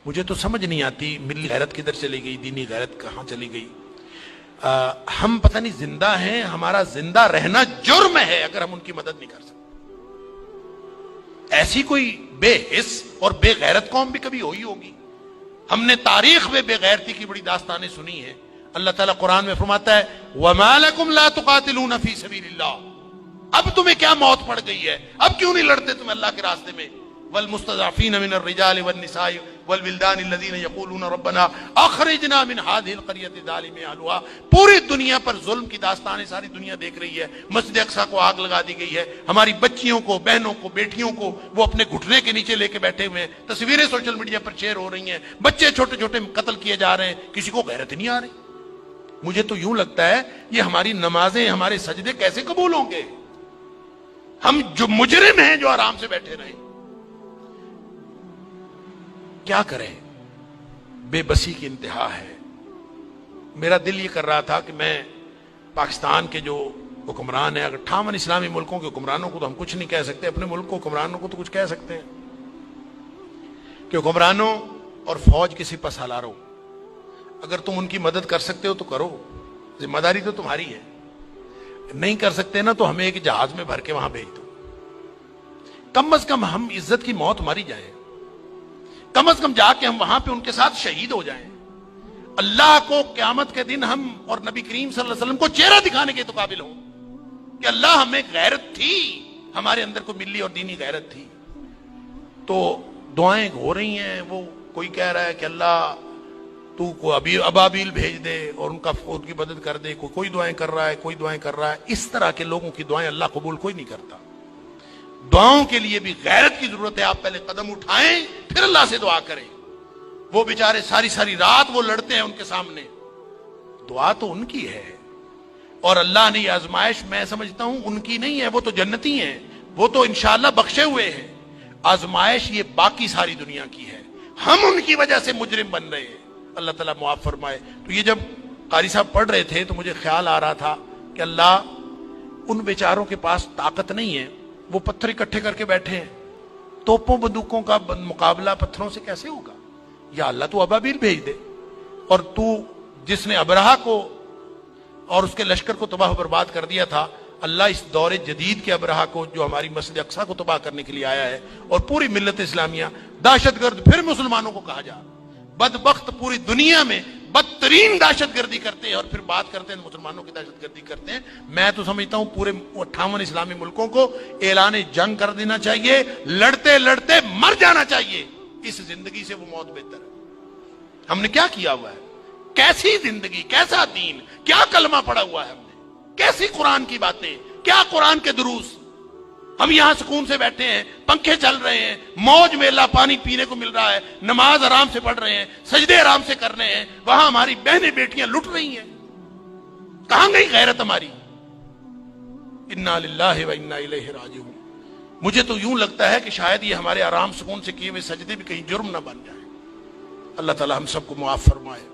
مجھے تو سمجھ نہیں آتی ملی غیرت کدھر چلی گئی، دینی غیرت کہاں چلی گئی۔ ہم پتہ نہیں زندہ ہیں، ہمارا زندہ رہنا جرم ہے اگر ہم ان کی مدد نہیں کر سکتے۔ ایسی کوئی بے حس اور بے غیرت قوم بھی کبھی ہوئی ہوگی؟ ہم نے تاریخ میں بے غیرتی کی بڑی داستانیں سنی ہیں۔ اللہ تعالیٰ قرآن میں فرماتا ہے وَمَا لَكُمْ لَا تُقَاتِلُونَ فِي سَبِيلِ اللَّهِ، اب تمہیں کیا موت پڑ گئی ہے، اب کیوں نہیں لڑتے تم اللہ کے راستے میں؟ وَالْمُسْتَضْعَفِينَ مِنَ الرِّجَالِ وَالنِّسَاءِ وَالْوِلْدَانِ الَّذِينَ يَقُولُونَ رَبَّنَا أَخْرِجْنَا مِنْ هَذِهِ الْقَرْيَةِ الظَّالِمِ أَهْلُهَا۔ پوری دنیا پر ظلم کی داستانیں ساری دنیا دیکھ رہی ہے۔ مسجد اقصیٰ کو آگ لگا دی گئی ہے، ہماری بچیوں کو، بہنوں کو، بیٹیوں کو وہ اپنے گھٹنے کے نیچے لے کے بیٹھے ہوئے ہیں، تصویریں سوشل میڈیا پر شیئر ہو رہی ہیں، بچے چھوٹے چھوٹے قتل کیے جا رہے ہیں، کسی کو غیرت نہیں آ رہی۔ مجھے تو یوں لگتا ہے یہ ہماری نمازیں، ہمارے سجدے کیسے قبول ہوں گے؟ ہم جو مجرم ہیں جو آرام سے بیٹھے رہیں، کیا کریں؟ بے بسی کی انتہا ہے۔ میرا دل یہ کر رہا تھا کہ میں پاکستان کے جو حکمران ہیں، اگر 58 اسلامی ملکوں کے حکمرانوں کو تو ہم کچھ نہیں کہہ سکتے، اپنے ملک کو حکمرانوں کو تو کچھ کہہ سکتے ہیں کہ حکمرانوں اور فوج کے سپہ سالاروں، اگر تم ان کی مدد کر سکتے ہو تو کرو، ذمہ داری تو تمہاری ہے۔ نہیں کر سکتے نا تو ہمیں ایک جہاز میں بھر کے وہاں بھیج دو، کم از کم ہم عزت کی موت ماری جائیں، کم از کم جا کے ہم وہاں پہ ان کے ساتھ شہید ہو جائیں، اللہ کو قیامت کے دن ہم اور نبی کریم صلی اللہ علیہ وسلم کو چہرہ دکھانے کے تو قابل ہوں کہ اللہ ہمیں غیرت تھی، ہمارے اندر کو ملی اور دینی غیرت تھی۔ تو دعائیں ہو رہی ہیں، وہ کوئی کہہ رہا ہے کہ اللہ تو کو ابابیل بھیج دے اور ان کی مدد کر دے، کوئی دعائیں کر رہا ہے، کوئی دعائیں کر رہا ہے۔ اس طرح کے لوگوں کی دعائیں اللہ قبول کوئی نہیں کرتا۔ دعاؤں کے لیے بھی غیرت کی ضرورت ہے، آپ پہلے قدم اٹھائیں پھر اللہ سے دعا کریں۔ وہ بیچارے ساری ساری رات وہ لڑتے ہیں ان کے سامنے، دعا تو ان کی ہے، اور اللہ نے یہ آزمائش میں سمجھتا ہوں ان کی نہیں ہے، وہ تو جنتی ہیں، وہ تو انشاءاللہ بخشے ہوئے ہیں۔ آزمائش یہ باقی ساری دنیا کی ہے، ہم ان کی وجہ سے مجرم بن رہے ہیں، اللہ تعالیٰ معاف فرمائے۔ تو یہ جب قاری صاحب پڑھ رہے تھے تو مجھے خیال آ رہا تھا کہ اللہ ان بیچاروں کے پاس طاقت نہیں ہے، وہ پتھر اکٹھے کر کے بیٹھے ہیں، توپوں بندوقوں کا مقابلہ پتھروں سے کیسے ہوگا؟ یا اللہ تو ابابیل بھیج دے، اور تو جس نے ابرہہ کو اور اس کے لشکر کو تباہ و برباد کر دیا تھا، اللہ اس دور جدید کے ابرہہ کو جو ہماری مسجد اقصیٰ کو تباہ کرنے کے لیے آیا ہے اور پوری ملت اسلامیہ دہشت گرد پھر مسلمانوں کو کہا جا، بدبخت پوری دنیا میں بدترین دہشت گردی کرتے ہیں اور پھر بات کرتے ہیں مسلمانوں کی دہشت گردی کرتے ہیں۔ میں تو سمجھتا ہوں پورے 58 اسلامی ملکوں کو اعلان جنگ کر دینا چاہیے، لڑتے لڑتے مر جانا چاہیے، اس زندگی سے وہ موت بہتر ہے۔ ہم نے کیا کیا ہوا ہے؟ کیسی زندگی، کیسا دین، کیا کلمہ پڑا ہوا ہے ہم نے، کیسی قرآن کی باتیں، کیا قرآن کے دروس۔ ہم یہاں سکون سے بیٹھے ہیں، پنکھے چل رہے ہیں، موج میں اللہ پانی پینے کو مل رہا ہے، نماز آرام سے پڑھ رہے ہیں، سجدے آرام سے کر رہے ہیں، وہاں ہماری بہنیں بیٹیاں لٹ رہی ہیں۔ کہاں گئی غیرت ہماری؟ انا للہ و انا الیہ راجعون۔ مجھے تو یوں لگتا ہے کہ شاید یہ ہمارے آرام سکون سے کیے ہوئے سجدے بھی کہیں جرم نہ بن جائیں۔ اللہ تعالی ہم سب کو معاف فرمائے۔